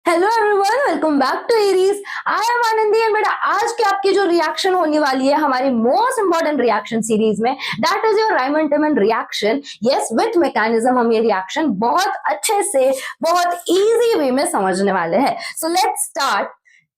Hello everyone, welcome back to Aries. I am Anandi and बेटा आज की आपकी जो रिएक्शन होने वाली है हमारी मोस्ट इंपॉर्टेंट रिएक्शन सीरीज में, that is your Reimer Tiemann reaction. Yes, with mechanism हम ये रिएक्शन बहुत अच्छे से बहुत इजी वे में समझने वाले हैं। So let's start.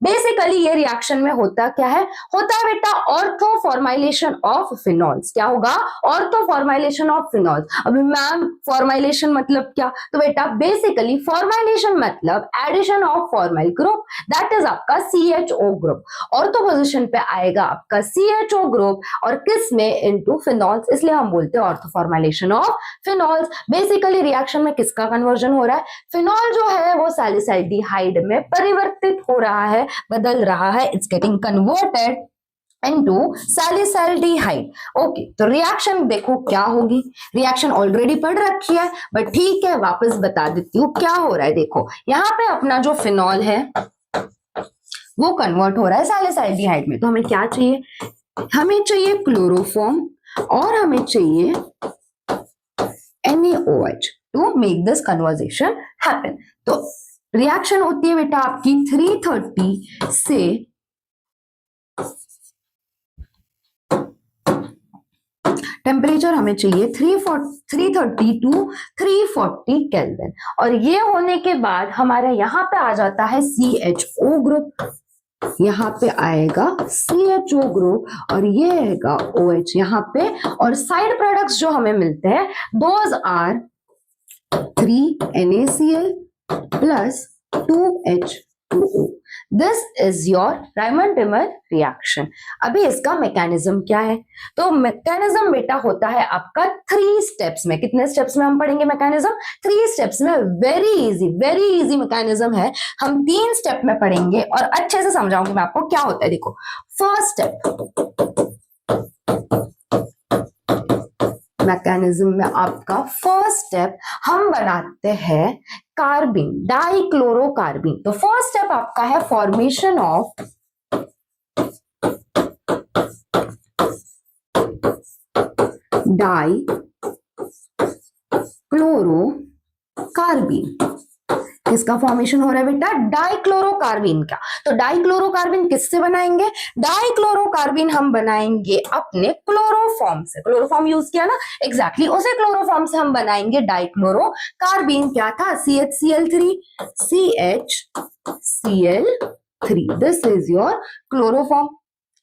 बेसिकली ये रिएक्शन में होता क्या है, होता है बेटा ऑर्थो फॉर्माइलेशन ऑफ फिनॉल्स। क्या होगा? Ortho formylation of phenols. अभी मैम फॉर्माइलेशन मतलब क्या? तो बेटा बेसिकली फॉर्माइलेशन मतलब addition of formyl group, that is आपका CHO ग्रुप। ऑर्थो पोजीशन पे आएगा आपका CHO ग्रुप और किस में? इनटू फिनॉल्स, इसलिए हम बोलते हैं ortho formylation of phenols. Basically reaction में किसका कन्वर्जन हो रहा है? फिनॉल जो है वो सैलिसाइल्डिहाइड में परिवर्तित हो रहा है, बदल रहा है। It's getting converted into salicylaldehyde. Okay, तो रिएक्शन देखो क्या होगी। रिएक्शन ऑलरेडी पढ़ रखी है बट ठीक है, वापस बता देती हूँ क्या हो रहा है। देखो यहाँ पे अपना जो फिनॉल है वो कन्वर्ट हो रहा है सैलिसाइल्डिहाइड में। तो हमें क्या चाहिए? हमें चाहिए क्लोरोफॉर्म और हमें चाहिए NaOH to make this conversion happen. तो रिएक्शन होती है बेटा आपकी 330 से टेम्परेचर हमें चाहिए 330 टू 340 केल्विन। और ये होने के बाद हमारे यहाँ पे आ जाता है CHO ग्रुप, यहाँ पे आएगा CHO ग्रुप और ये आएगा OH यहाँ पे। और साइड प्रोडक्ट्स जो हमें मिलते हैं those are 3 NaCl plus 2H2O। This is your Reimer Tiemann reaction. अभी इसका मैकेनिज्म क्या है? तो मैकेनिज्म बेटा होता है आपका 3 स्टेप्स में। कितने स्टेप्स में हम पढ़ेंगे मैकेनिज्म? 3 स्टेप्स में। वेरी इजी मैकेनिज्म है। हम 3 स्टेप में पढ़ेंगे और अच्छे से समझाऊंगी मैं आपको क्या होता है। देखो फर्स्ट स्टेप मैकेनिज्म में आपका फर्स्ट स्टेप हम बनाते हैं कार्बिन, डाइक्लोरोकार्बिन। तो फर्स्ट स्टेप आपका है फॉर्मेशन ऑफ डाइक्लोरोकार्बिन। किसका फॉर्मेशन हो रहा है बेटा? डाइक्लोरोकार्बिन का। तो डाइक्लोरोकार्बिन किससे बनाएंगे? डाइक्लोरोकार्बिन हम बनाएंगे अपने क्लोरोफॉर्म से। क्लोरोफॉर्म यूज किया ना, एग्जैक्टली उसे क्लोरोफॉर्म से हम बनाएंगे डाइक्लोरोकार्बिन। क्या था? CHCl3, CHCl3। This is your chloroform.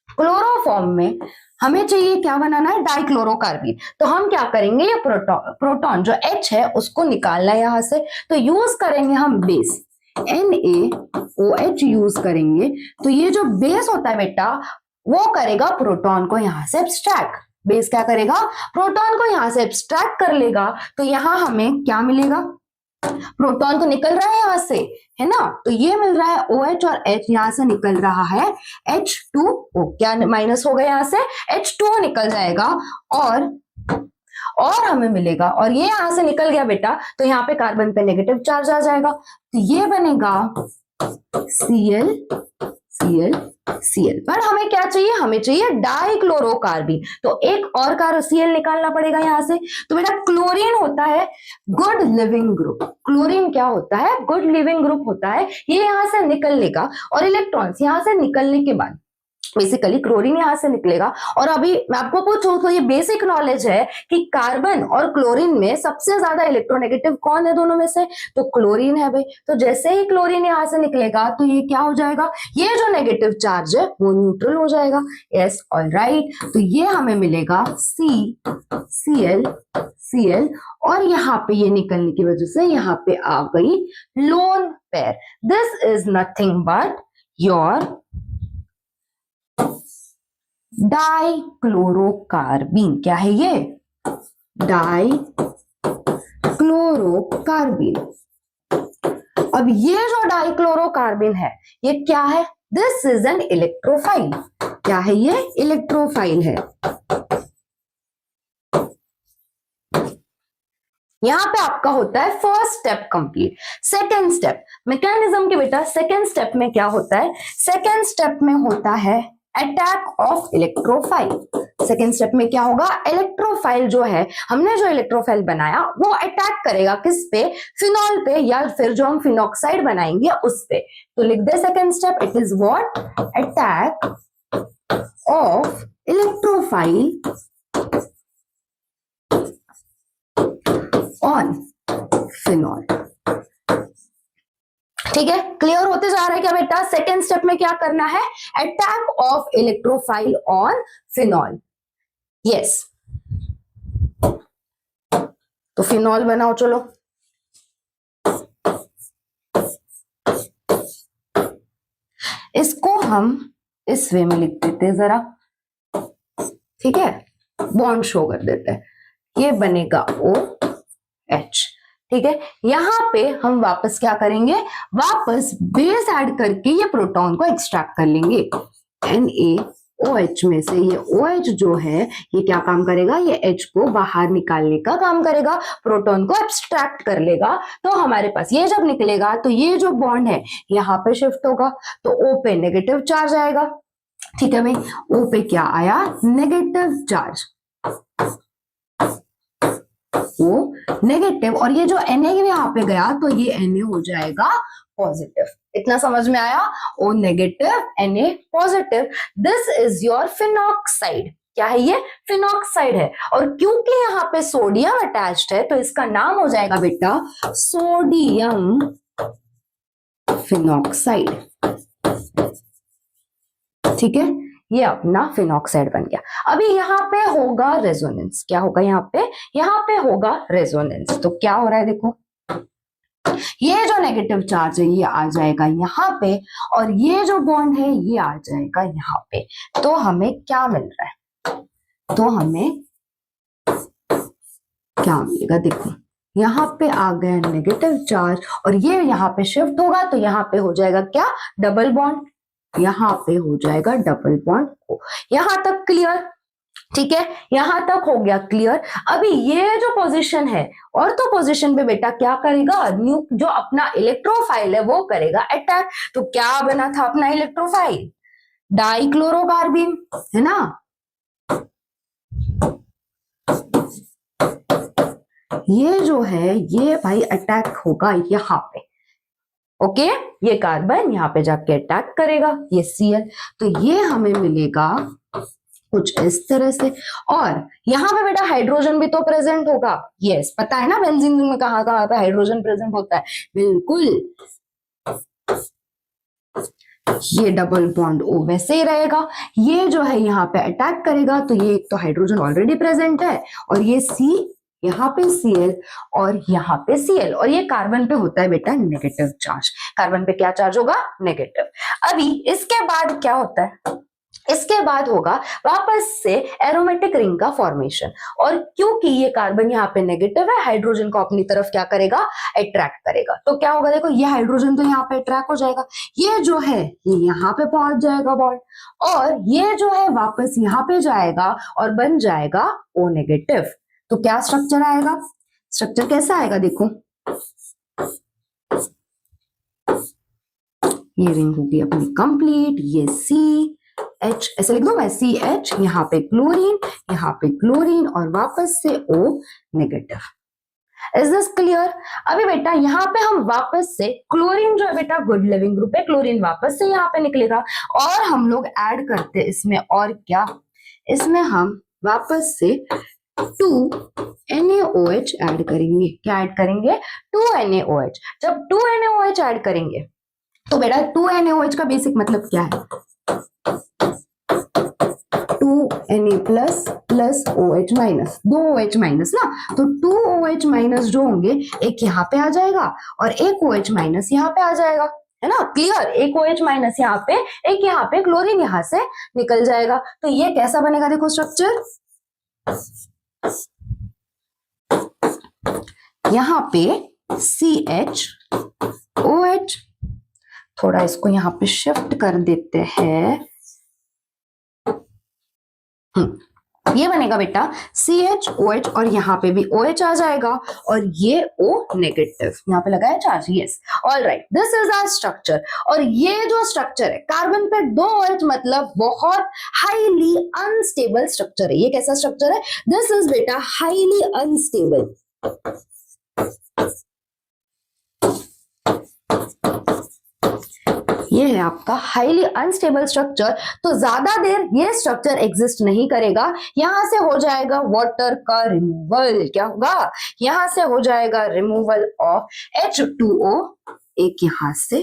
Chloroform में हमें चाहिए क्या बनाना है? डाइक्लोरोकार्बिन। तो हम क्या करेंगे? ये प्रोटॉन जो H है उसको निकालना है यहां से। तो यूज करेंगे हम बेस NaOH यूज करेंगे। तो ये जो बेस होता है बेटा वो करेगा प्रोटॉन को यहां से एब्स्ट्रैक्ट। बेस क्या करेगा? प्रोटॉन को यहां से एब्स्ट्रैक्ट कर लेगा। तो यहां हमें क्या मिलेगा? प्रोटॉन तो निकल रहा है यहां से, है ना? तो ये मिल रहा है OH और H, यहां से निकल रहा है H2O। क्या माइनस हो गया? यहां से H2O निकल जाएगा और हमें मिलेगा। और ये यहां से निकल गया बेटा तो यहाँ पे कार्बन पे नेगेटिव चार्ज आ जाएगा। तो ये बनेगा Cl पर हमें क्या चाहिए? हमें चाहिए डाइक्लोरोकार्बिन। तो एक और Cl निकालना पड़ेगा यहां से। तो बेटा क्लोरीन होता है गुड लिविंग ग्रुप। क्लोरीन क्या होता है? गुड लिविंग ग्रुप होता है। ये यहां से निकल लेगा और इलेक्ट्रॉन्स यहां से निकलने के बाद बेसिकली क्लोरीन यहां से निकलेगा। और अभी मैं आपको पूछूं तो ये बेसिक नॉलेज है कि कार्बन और क्लोरीन में सबसे ज्यादा इलेक्ट्रोनेगेटिव कौन है दोनों में से? तो क्लोरीन है भाई। तो जैसे ही क्लोरीन यहां से निकलेगा तो ये क्या हो जाएगा? ये जो नेगेटिव चार्ज है वो न्यूट्रल हो जाएगा। Yes, alright. तो ये हमें मिलेगा Cl और यहाँ पे ये निकलने की वजह से यहाँ पे आ गई lone pair. This is nothing but your dichlorocarbene. क्या है ये? डाइक्लोरोकार्बिन। अब ये जो डाइक्लोरोकार्बिन है ये क्या है? This is an electrophile. क्या है ये? इलेक्ट्रोफाइल है। यहां पे आपका होता है first step complete. Second step mechanism के बेटा सेकेंड स्टेप में क्या होता है? सेकेंड स्टेप में होता है attack of electrophile. Second step में क्या होगा, इलेक्ट्रोफाइल जो है, हमने जो इलेक्ट्रोफाइल बनाया वो अटैक करेगा किस पे, फिनॉल पे, या फिर जो हम फिनॉक्साइड बनाएंगे उस पे। तो लिख दे second step, it is what, attack of electrophile on phenol. ठीक है, क्लियर होते जा रहा है क्या बेटा? सेकेंड स्टेप में क्या करना है, attack of electrophile on phenol. Yes, तो फिनॉल बनाओ चलो। इसको हम इस वे में लिख देते हैं जरा, ठीक है, बॉन्ड शो कर देते हैं, ये बनेगा OH। ठीक है, यहां पे हम वापस क्या करेंगे, वापस बेस ऐड करके ये प्रोटॉन को एक्सट्रैक्ट कर लेंगे। NaOH में से ये OH जो है ये क्या काम करेगा, ये H को बाहर निकालने का काम करेगा, प्रोटॉन को एक्सट्रैक्ट कर लेगा। तो हमारे पास ये जब निकलेगा तो ये जो बॉन्ड है यहाँ पे शिफ्ट होगा, तो O पे नेगेटिव चार्ज आएगा। ठीक है भाई, O पे क्या आया, नेगेटिव चार्ज, वो नेगेटिव, और ये जो Na यहाँ पे गया तो ये Na हो जाएगा पॉजिटिव। इतना समझ में आया, O negative Na positive, this is your phenoxide. क्या है ये, फिनॉक्साइड है। और क्योंकि यहाँ पे सोडियम अटैच्ड है तो इसका नाम हो जाएगा बेटा सोडियम फिनॉक्साइड। ठीक है, ये अपना फिनॉक्साइड बन गया। अभी यहाँ पे होगा रेजोनेंस, क्या होगा यहाँ पे होगा रेजोनेंस। तो क्या हो रहा है देखो, ये जो नेगेटिव चार्ज है ये आ जाएगा यहाँ पे, और ये जो बॉन्ड है ये आ जाएगा यहाँ पे। तो हमें क्या मिल रहा है, तो हमें क्या मिलेगा, देखो यहाँ पे आ गया नेगेटिव चार्ज, और ये यहाँ पे शिफ्ट होगा तो यहाँ पे हो जाएगा क्या, डबल बॉन्ड, यहाँ पे हो जाएगा डबल बॉन्ड। यहां तक क्लियर? ठीक है, यहां तक हो गया क्लियर। अभी ये जो पोजीशन है, ऑर्थो पोजीशन पे बेटा क्या करेगा, न्यू जो अपना इलेक्ट्रोफाइल है वो करेगा अटैक। तो क्या बना था अपना इलेक्ट्रोफाइल, डाइक्लोरोकार्बिन, है ना। ये जो है ये भाई अटैक होगा यहाँ पे, ओके, ये कार्बन यहाँ पे जाके अटैक करेगा, ये Cl, तो ये हमें मिलेगा कुछ इस तरह से। और यहाँ पे बेटा हाइड्रोजन भी तो प्रेजेंट होगा, यस, पता है ना बेंजीन में कहाँ कहाँ पे हाइड्रोजन प्रेजेंट होता है, बिल्कुल। ये डबल बॉन्ड O वैसे ही रहेगा, ये जो है यहाँ पे अटैक करेगा, तो ये एक तो हाइड्रोजन ऑलरेडी प्रेजेंट है, और ये C, यहाँ पे Cl और यहाँ पे Cl, और ये कार्बन पे होता है बेटा नेगेटिव चार्ज। कार्बन पे क्या चार्ज होगा, नेगेटिव। अभी इसके बाद क्या होता है, इसके बाद होगा वापस से एरोमेटिक रिंग का फॉर्मेशन, और क्योंकि ये कार्बन यहाँ पे नेगेटिव है, हाइड्रोजन को अपनी तरफ क्या करेगा, अट्रैक्ट करेगा। तो क्या होगा, देखो ये हाइड्रोजन तो यहाँ पे अट्रैक्ट हो जाएगा, ये जो है ये यहाँ पे पहुंच जाएगा बॉन्ड, और ये जो है वापस यहाँ पे जाएगा और बन जाएगा O नेगेटिव। तो क्या स्ट्रक्चर आएगा, स्ट्रक्चर कैसा आएगा, देखो ये रिंग होगी अपनी कंप्लीट, ये CH ऐसे लिख दो मैं, CH, यहाँ पे क्लोरीन और वापस से O negative. Is this clear? अभी बेटा यहाँ पे हम वापस से क्लोरीन जो है बेटा गुड लिविंग ग्रुप है, क्लोरीन वापस से यहाँ पे निकलेगा, और हम लोग ऐड करते इसमें, और क्या, इसमें हम वापस से 2NaOH ऐड करेंगे। क्या ऐड करेंगे, 2NaOH। जब 2NaOH ऐड करेंगे तो बेटा 2NaOH का बेसिक मतलब क्या है, 2Na plus plus OH minus, 2 OH minus ना, तो 2 OH माइनस जो होंगे एक यहाँ पे आ जाएगा और एक OH माइनस यहाँ पे आ जाएगा, है ना, क्लियर। एक OH माइनस यहाँ पे, एक यहाँ पे, क्लोरीन यहाँ से निकल जाएगा। तो ये कैसा बनेगा, देखो स्ट्रक्चर, यहाँ पे CHOH, थोड़ा इसको यहाँ पे शिफ्ट कर देते हैं, ये बनेगा बेटा CH OH और यहाँ पे भी OH आ जाएगा और ये O नेगेटिव, यहाँ पे लगा है charge. Yes, all right, this is our structure. और ये जो स्ट्रक्चर है कार्बन पे 2 OH मतलब बहुत हाईली अनस्टेबल स्ट्रक्चर है। ये कैसा स्ट्रक्चर है? दिस इज बेटा हाईली अनस्टेबल। ये है आपका हाईली अनस्टेबल स्ट्रक्चर। तो ज्यादा देर ये स्ट्रक्चर एग्जिस्ट नहीं करेगा। यहां से हो जाएगा वाटर का रिमूवल। क्या होगा? यहां से हो जाएगा रिमूवल ऑफ H2O, एक यहां से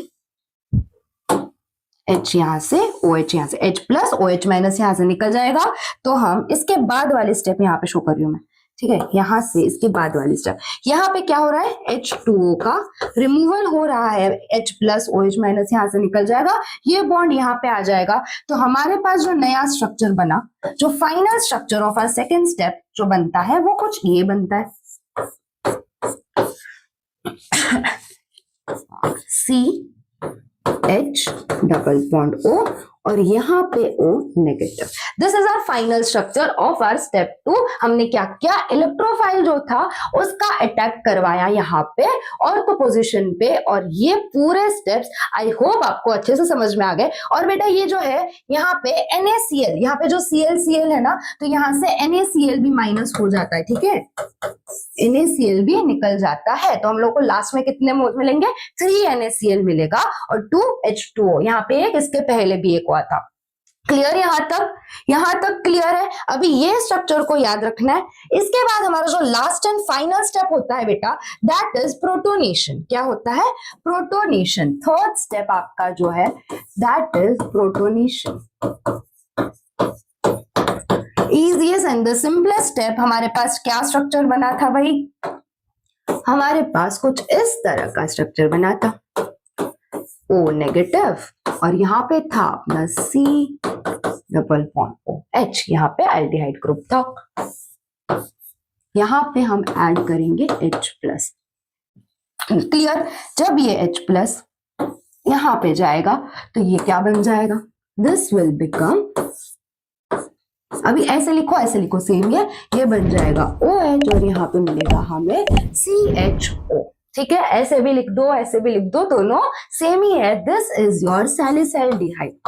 H, यहां से OH, यहां से H प्लस OH माइनस यहां से निकल जाएगा। तो हम इसके बाद वाले स्टेप यहाँ पे शो कर रही हूं मैं, ठीक है? यहां से इसके बाद वाली स्टेप, यहाँ पे क्या हो रहा है? H2O का रिमूवल हो रहा है, H प्लस OH माइनस यहां से निकल जाएगा, ये बॉन्ड यहाँ पे आ जाएगा। तो हमारे पास जो नया स्ट्रक्चर बना, जो final structure of our second step जो बनता है वो कुछ ये बनता है, CH डबल बॉन्ड O और यहाँ पे O negative. This is our final structure of our step 2। हमने क्या किया? इलेक्ट्रोफाइल जो था उसका अटैक करवाया यहाँ पे ऑर्थो पोजीशन पे। और ये पूरे स्टेप्स आई होप आपको अच्छे से समझ में आ गए। और बेटा ये जो है यहाँ पे NaCl, यहाँ पे जो ClCl है ना, तो यहाँ से NaCl भी माइनस हो जाता है, ठीक है? NaCl भी निकल जाता है। तो हम लोग को लास्ट में कितने मोल मिलेंगे? 3 NaCl मिलेगा और 2 H2O। यहाँ पे एक, इसके पहले भी एक हुआ था। क्लियर? यहां तक क्लियर है? अभी ये स्ट्रक्चर को याद रखना है। इसके बाद हमारा जो लास्ट एंड फाइनल स्टेप होता है बेटा, दैट इज प्रोटोनेशन। क्या होता है? प्रोटोनेशन। थर्ड स्टेप आपका जो है that is protonation. Easiest and the simplest step. हमारे पास क्या स्ट्रक्चर बना था भाई? हमारे पास कुछ इस तरह का स्ट्रक्चर बना था, O नेगेटिव और यहाँ पे था अपना C डबल बॉन्ड OH, यहाँ पे एल्डिहाइड ग्रुप था। यहाँ पे हम ऐड करेंगे H प्लस। क्लियर? जब ये H प्लस यहाँ पे जाएगा तो ये क्या बन जाएगा? दिस विल बिकम, अभी ऐसे लिखो सेम, ये बन जाएगा OH और यहाँ पे मिलेगा हमें CHO। ठीक है? ऐसे भी लिख दो, ऐसे भी लिख दो, दोनों सेम ही है। This is your salicylaldehyde.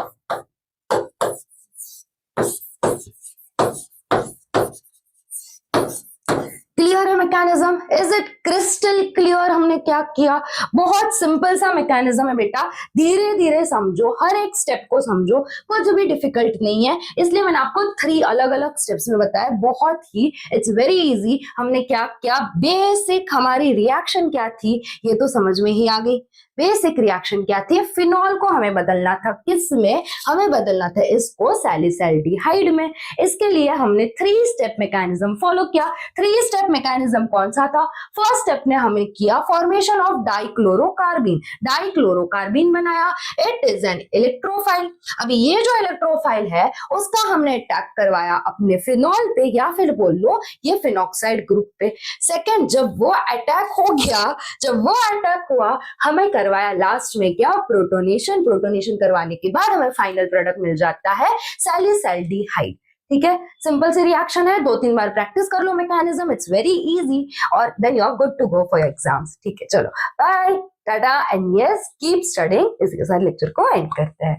Clear है mechanism? Is it crystal clear? हमने क्या किया? बहुत सिंपल सा मैकेनिज्म है बेटा, धीरे धीरे समझो, हर एक स्टेप को समझो, कुछ भी डिफिकल्ट नहीं है। इसलिए मैंने आपको 3 अलग अलग स्टेप्स में बताया, बहुत ही इट्स वेरी इजी। हमने क्या क्या बेसिक, हमारी रिएक्शन क्या थी ये तो समझ में ही आ गई। बेसिक रिएक्शन क्या थी? फिनॉल को हमें बदलना था, किस में? हमें बदलना था इसको सैलिसैल्डिहाइड में। इसके लिए हमने 3 स्टेप मैकेनिज्म फॉलो किया। 3 स्टेप मैकेनिज्म कौन सा था? फर्स्ट स्टेप ने हमें किया फॉर्मेशन ऑफ डाइक्लोरोकार्बिन। डाइक्लोरोकार्बिन बनाया, इट इज एन इलेक्ट्रोफाइल। अभी ये जो इलेक्ट्रोफाइल है उसका हमने अटैक करवाया अपने फिनॉल पे, या फिर बोल लो ये फिनॉक्साइड ग्रुप पे। सेकेंड, जब वो अटैक हो गया, जब वो अटैक हुआ, हमें करवाया लास्ट में क्या? प्रोटोनेशन। प्रोटोनेशन करवाने के बाद हमें फाइनल प्रोडक्ट मिल जाता है सैलिसैल्डिहाइड। ठीक है? सिंपल सी रिएक्शन है, 2-3 बार प्रैक्टिस कर लो मैकेनिज्म, इट्स वेरी इजी और then you are good to go for your exams. ठीक है, चलो bye, tata and yes keep studying. इसी के साथ लेक्चर को एंड करते हैं।